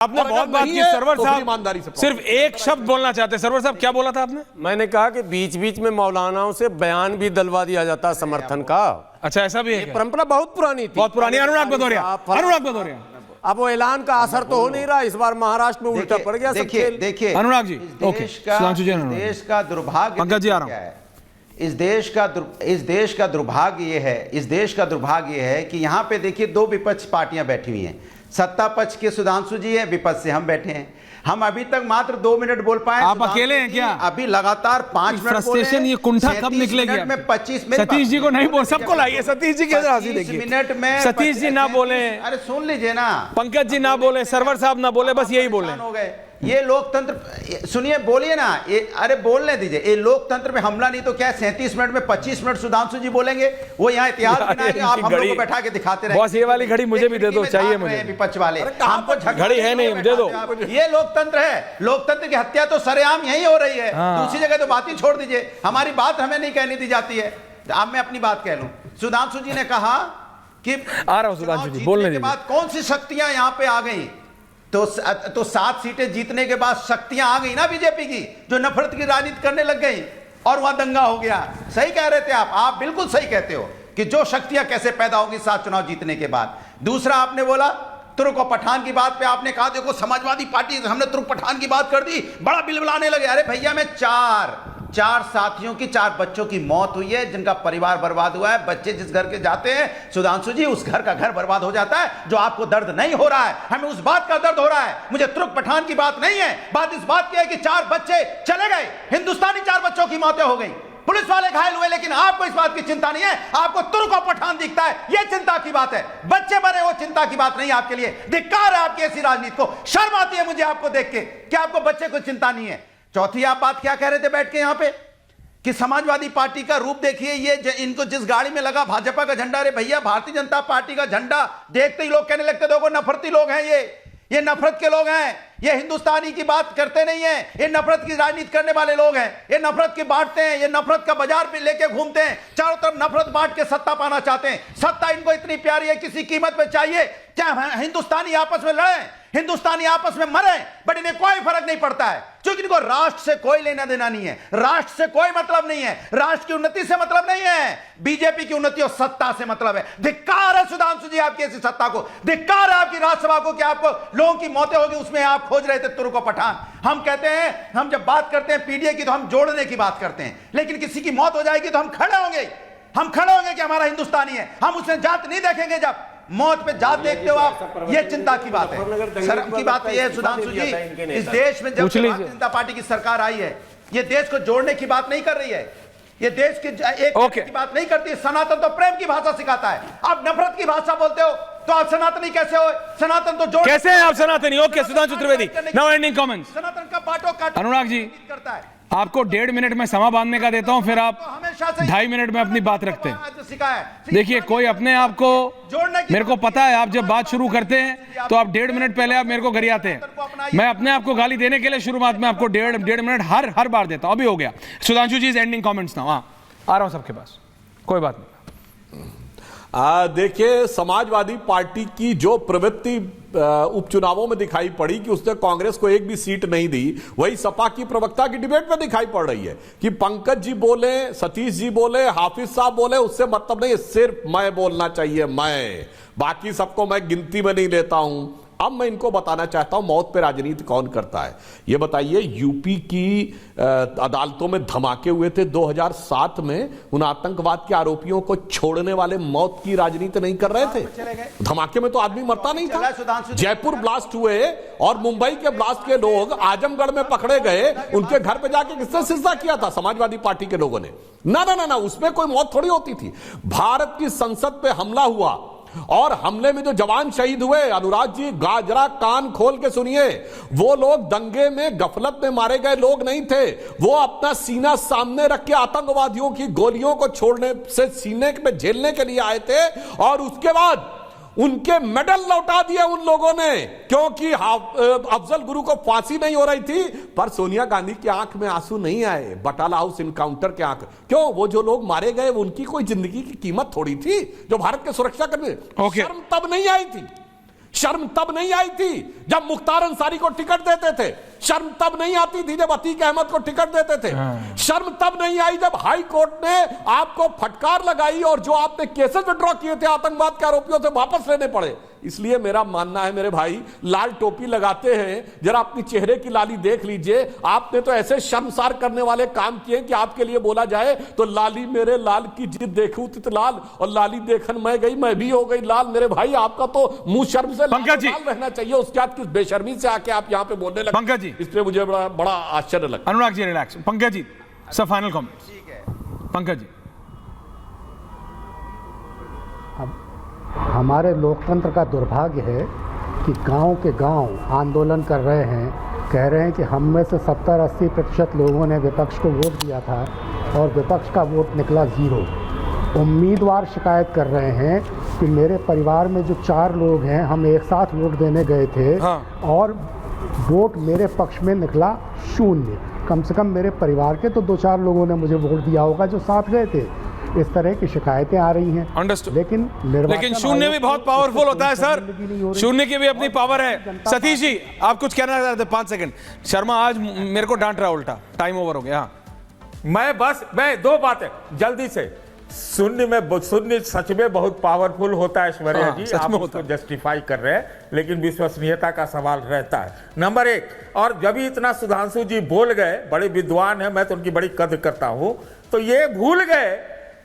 आपने बहुत बात की सरवर साहब, ईमानदारी से सिर्फ एक शब्द बोलना चाहते हैं। सरवर साहब क्या बोला था आपने? मैंने कहा कि बीच बीच में मौलानाओं से बयान भी दिलवा दिया जाता है समर्थन का। अच्छा, ऐसा भी है क्या? परंपरा बहुत पुरानी थी, बहुत पुरानी। अनुराग भदौरिया, अनुराग भदौरिया, अब वो ऐलान का असर तो हो नहीं रहा, इस बार महाराष्ट्र में उल्टा पड़ गया। देखिए अनुराग जी, ओके, सुधांशु जी, अनुराग। देश का दुर्भाग्य पंकज जी आ रहा हूं। क्या है? इस देश का दुर्भाग्य ये है कि यहाँ पे देखिए दो विपक्ष पार्टियां बैठी हुई हैं। सत्ता पक्ष के सुधांशु जी है, विपक्ष से हम बैठे हैं। हम अभी तक मात्र 2 मिनट बोल पाए। आप अकेले हैं क्या? अभी लगातार 5 मिनट फ्रस्ट्रेशन, ये कुंठा कब निकलेगी? में 25 मिनट। सतीश जी को नहीं बोल, सबको लाइए। सतीश जी के हाजिर देखिए, मिनट में सतीश जी ना बोले, अरे सुन लीजिए ना, पंकज जी ना बोले, सरवर साहब ना बोले, बस यही बोले। हो गए ये लोकतंत्र। सुनिए, बोलिए ना, ये अरे बोलने दीजिए। ये लोकतंत्र में हमला नहीं तो क्या? 37 मिनट में 25 मिनट सुधांशु जी बोलेंगे, वो यहाँ इतिहास बनाएंगे, आप हम लोग को बैठा के दिखाते रहे। बॉस ये वाली घड़ी मुझे भी दे दो, चाहिए मुझे। विपक्ष वाले हमको घड़ी है नहीं, दे दो। ये लोकतंत्र है। लोकतंत्र की हत्या तो सरेआम यहीं हो रही है। दूसरी जगह तो बात ही छोड़ दीजिए, हमारी बात हमें नहीं कहने दी जाती है। अब मैं अपनी बात कह लूं। सुधांशु जी ने कहा कि आ रहा हूं सुधांशु जी, बोलने के बाद कौन सी शक्तियां यहाँ पे आ गई? तो 7 सीटें जीतने के बाद शक्तियां आ गई ना बीजेपी की, जो नफरत की राजनीति करने लग गई और वहां दंगा हो गया। सही कह रहे थे आप बिल्कुल सही कहते हो कि जो शक्तियां कैसे पैदा होगी 7 चुनाव जीतने के बाद। दूसरा आपने बोला तुर्क और पठान की बात पे, आपने कहा देखो समाजवादी पार्टी, हमने तुर्क पठान की बात कर दी, बड़ा बिलबिलाने लगे। अरे भैया, मैं चार साथियों की, 4 बच्चों की मौत हुई है, जिनका परिवार बर्बाद हुआ है। बच्चे जिस घर के जाते हैं सुधांशु जी, उस घर का घर बर्बाद हो जाता है। जो आपको दर्द नहीं हो रहा है, हमें उस बात का दर्द हो रहा है। मुझे तुर्क पठान की बात नहीं है, बात इस बात की है कि 4 बच्चे चले गए, हिंदुस्तानी 4 बच्चों की मौतें हो गई, पुलिस वाले घायल हुए, लेकिन आपको इस बात की चिंता नहीं है। आपको तुर्क और पठान दिखता है, यह चिंता की बात है। बच्चे मरे, वो चिंता की बात नहीं आपके लिए। धिक्कार है आपकी ऐसी राजनीति को, शर्म आती है मुझे आपको देख के कि आपको बच्चे को चिंता नहीं है। चौथी आप बात क्या कह रहे थे बैठ के यहां पे कि समाजवादी पार्टी का रूप देखिए, ये इनको जिस गाड़ी में लगा भाजपा का झंडा। अरे भैया, भारतीय जनता पार्टी का झंडा देखते ही लोग कहने लगते देखो नफरती लोग हैं, ये नफरत के लोग हैं, ये हिंदुस्तानी की बात करते नहीं है, ये नफरत की राजनीति करने वाले लोग हैं, ये नफरत की बांटते हैं, ये नफरत का बाजार पे लेके घूमते हैं, चारों तरफ नफरत बांट के सत्ता पाना चाहते हैं। सत्ता इनको इतनी प्यारी है, किसी कीमत पे चाहिए। क्या हिंदुस्तानी आपस में लड़े, हिंदुस्तानी आपस में मरे, बट इन्हें कोई फर्क नहीं पड़ता है, क्योंकि इनको राष्ट्र से कोई लेना देना नहीं है, राष्ट्र से कोई मतलब नहीं है, राष्ट्र की उन्नति से मतलब नहीं है। बीजेपी की उन्नति और सत्ता से मतलब है। धिक्कार है सुधांशु जी आपकी ऐसी सत्ता को, धिक्कार है आपकी राज्यसभा को कि आपको लोगों की मौतें होगी, उसमें आप खोज रहे थे तुर्क और पठान। हम कहते हैं, हम जब बात करते हैं पीडीए की तो हम जोड़ने की बात करते हैं, लेकिन किसी की मौत हो जाएगी तो हम खड़े होंगे कि हमारा हिंदुस्तानी है। हम उसमें जात नहीं देखेंगे, जब मौत पे जात देखते हो आप, ये चिंता की बात है। शर्म की बात यह है सुधांशु जी, इस देश में जब भारतीय जनता पार्टी की सरकार आई है, ये देश को जोड़ने की बात नहीं कर रही है, ये देश की एक की बात नहीं करती। सनातन तो प्रेम की भाषा सिखाता है, आप नफरत की भाषा बोलते हो, तो आप सनातनी कैसे हो? सनातन तो जोड़ कैसे हैं आप सनातनी? Okay, Sudhanshu Trivedi, now ending comments. सनातन का बांटो काटो अनुराग जी करता है। आपको 1.5 मिनट में समा बांधने का देता हूं, फिर आप 2.5 मिनट में अपनी बात रखते हैं। देखिए, कोई अपने आप को, मेरे को पता है, आप जब बात शुरू करते हैं तो आप 1.5 मिनट पहले आप मेरे को गरियाते हैं। मैं अपने आप को गाली देने के लिए शुरुआत में आपको 1.5 मिनट हर बार देता हूं। अभी हो गया। सुधांशु जी, एंडिंग कमेंट्स ना, हाँ आ रहा हूं सबके पास, कोई बात नहीं। देखिए, समाजवादी पार्टी की जो प्रवृत्ति उपचुनावों में दिखाई पड़ी कि उसने कांग्रेस को एक भी सीट नहीं दी, वही सपा की प्रवक्ता की डिबेट में दिखाई पड़ रही है कि पंकज जी बोले, सतीश जी बोले, हाफिज साहब बोले, उससे मतलब नहीं, सिर्फ मैं बोलना चाहिए, मैं, बाकी सबको मैं गिनती में नहीं लेता हूं। अब मैं इनको बताना चाहता हूं मौत पे राजनीति कौन करता है। ये बताइए, यूपी की अदालतों में धमाके हुए थे 2007 में, उन आतंकवाद के आरोपियों को छोड़ने वाले मौत की राजनीति नहीं कर रहे थे। धमाके में तो आदमी मरता नहीं था। जयपुर ब्लास्ट हुए और मुंबई के ब्लास्ट के लोग आजमगढ़ में पकड़े गए, उनके घर पे जाके किसने सिजदा किया था? समाजवादी पार्टी के लोगों ने। ना, उसमें कोई मौत थोड़ी होती थी। भारत की संसद पे हमला हुआ और हमले में जो जवान शहीद हुए, अनुराग जी गाजरा कान खोल के सुनिए, वो लोग दंगे में गफलत में मारे गए लोग नहीं थे। वो अपना सीना सामने रख के आतंकवादियों की गोलियों को छोड़ने से सीने में झेलने के लिए आए थे, और उसके बाद उनके मेडल लौटा दिए उन लोगों ने, क्योंकि अफजल गुरु को फांसी नहीं हो रही थी, पर सोनिया गांधी की आंख में आंसू नहीं आए बटाला हाउस इनकाउंटर के आंख। क्यों? वो जो लोग मारे गए उनकी कोई जिंदगी की कीमत थोड़ी थी जो भारत के सुरक्षा कर्मी। शर्म तब नहीं आई थी शर्म तब नहीं आई थी जब मुख्तार अंसारी को टिकट देते थे, शर्म तब नहीं आती थी जब अतीक अहमद को टिकट देते थे, शर्म तब नहीं आई जब हाई कोर्ट ने आपको फटकार लगाई और जो आपने केसेस विड्रॉ किए थे आतंकवाद के आरोपियों से वापस लेने पड़े। इसलिए मेरा मानना है मेरे भाई, लाल टोपी लगाते हैं, जरा अपनी चेहरे की लाली देख लीजिए। आपने तो ऐसे शर्मसार करने वाले काम किए कि आपके लिए बोला जाए तो लाली मेरे लाल की जिद देखूं तित लाल, और लाली देखन मैं गई मैं भी हो गई लाल। मेरे भाई आपका तो मुंह शर्म से पंकज जी लाल रहना चाहिए, उसके बाद किस बेशर्मी से आके आप यहाँ पे बोलने लगे। पंकज जी इस पे मुझे बड़ा आश्चर्य लगता। अनुराग जी रिलैक्स। पंकज जी सब फाइनल कमेंट। पंकज जी हमारे लोकतंत्र का दुर्भाग्य है कि गांव के गांव आंदोलन कर रहे हैं, कह रहे हैं कि हम में से 70-80% लोगों ने विपक्ष को वोट दिया था और विपक्ष का वोट निकला 0। उम्मीदवार शिकायत कर रहे हैं कि मेरे परिवार में जो 4 लोग हैं हम एक साथ वोट देने गए थे और वोट मेरे पक्ष में निकला 0। कम से कम मेरे परिवार के तो 2-4 लोगों ने मुझे वोट दिया होगा जो साथ गए थे। इस तरह की शिकायतें आ रही हैं। अंडरस्टूड। लेकिन शून्य भी बहुत पावरफुल होता है सर, शून्य की भी अपनी पावर है। सतीश जी आप कुछ कहना चाहते हैं? 5 सेकंड। शर्मा आज मेरे को डांट रहा है उल्टा, टाइम ओवर हो गया। मैं 2 बातें जल्दी से। शून्य सच में बहुत पावरफुल होता है ऐश्वर्या जी, आप उसको जस्टिफाई कर रहे हैं, लेकिन विश्वसनीयता का सवाल रहता है। नंबर 1, और जब भी इतना सुधांशु जी बोल गए, बड़े विद्वान हैं, मैं तो उनकी बड़ी कद्र करता हूं, तो ये भूल गए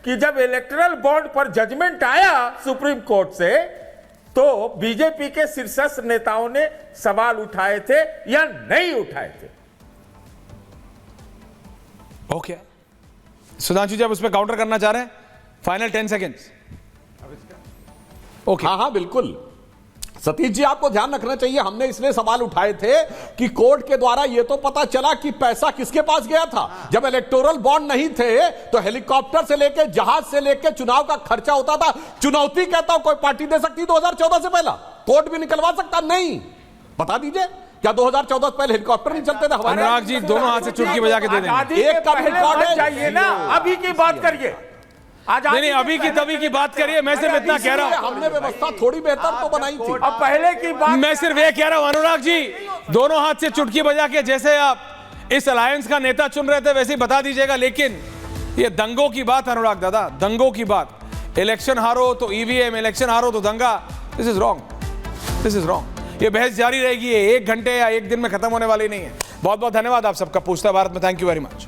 कि जब इलेक्टोरल बॉन्ड पर जजमेंट आया सुप्रीम कोर्ट से तो बीजेपी के शीर्षस्थ नेताओं ने सवाल उठाए थे या नहीं उठाए थे। ओके सुधांशु जी आप उस पर काउंटर करना चाह रहे हैं? Final 10 seconds. ओके हाँ बिल्कुल सतीश जी, आपको ध्यान रखना चाहिए, हमने इसलिए सवाल उठाए थे कि कोर्ट के द्वारा यह तो पता चला कि पैसा किसके पास गया था। जब इलेक्टोरल बॉन्ड नहीं थे तो हेलीकॉप्टर से लेके जहाज से लेके चुनाव का खर्चा होता था। चुनौती कहता हूं कोई पार्टी दे सकती 2014 से पहला, कोर्ट भी निकलवा सकता। नहीं, बता दीजिए क्या 2014 से पहले हेलीकॉप्टर नहीं चलते थे? अनुराग जी दोनों हाथ से चुटकी बजा के दे देंगे। एक का रिकॉर्ड चाहिए ना, अभी की बात करिए। नहीं अभी की तभी की बात करिए। मैं सिर्फ इतना कह रहा हूं, हमने व्यवस्था थोड़ी बेहतर तो बनाई थी। अब पहले की बात मैं सिर्फ ये कह रहा हूं अनुराग जी, दोनों हाथ से चुटकी बजा के जैसे आप इस अलायंस का नेता चुन रहे थे वैसे ही बता दीजिएगा। लेकिन ये दंगों की बात अनुराग दादा, दंगों की बात, इलेक्शन हारो तो ईवीएम, इलेक्शन हारो तो दंगा, this is wrong, this is wrong. ये बहस जारी रहेगी, 1 घंटे या 1 दिन में खत्म होने वाली नहीं है। बहुत बहुत धन्यवाद आप सबका। पूछता भारत में थैंक यू वेरी मच।